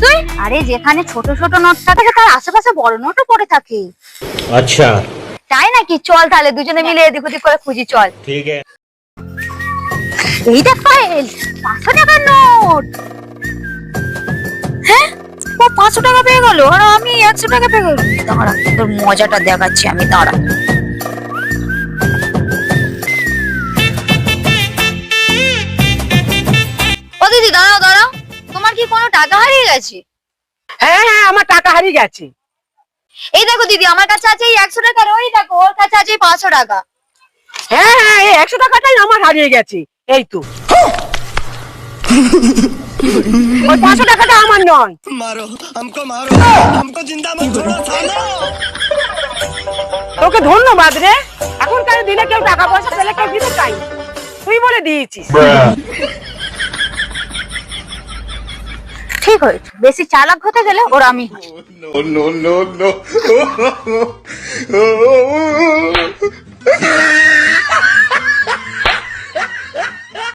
তুই? আরে যেখানে ছোট ছোট নোটটা থাকে তার আশেপাশে বড় নোটও পড়ে থাকে। अच्छा তাই নাকি? চল তাহলে দুজনে মিলে এদিক ওদিক করে খুঁজি, চল। ठीक है। এই দেখ পায়েল, 500 টাকার নোট। হ্যাঁ, ও 500 টাকা পেয়ে গেল আর আমি 100 টাকা পেয়ে গেল। দাঁড়া, তোর মজাটা দেখাচ্ছি আমি, দাঁড়া। ও দিদি, দাঁড়াও দাঁড়াও, তোমার কি কোনো টাকা হারিয়ে গেছে? হ্যাঁ হ্যাঁ, আমার টাকা হারিয়ে গেছে। এই দেখো দিদি, আমার কাছে আছে এই 100 টাকা, আর ওই দেখো ওর কাছে আছে এই 500 টাকা। হ্যাঁ হ্যাঁ, এই 100 টাকাটাই আমার হারিয়ে গেছে। এই তো ওই 500 টাকাটা আমার নয়। मारो हमको जिंदा मत छोड़ो सालो। তোকে ধন্যবাদ রে। এখনকার দিনে কেউ টাকা পয়সা পেলে কেউ দিতে চাই, তুই বলে দিয়েছিস। ঠিক হয়েছে, বেশি চালাক হতে গেলে ওর আমি। No no no no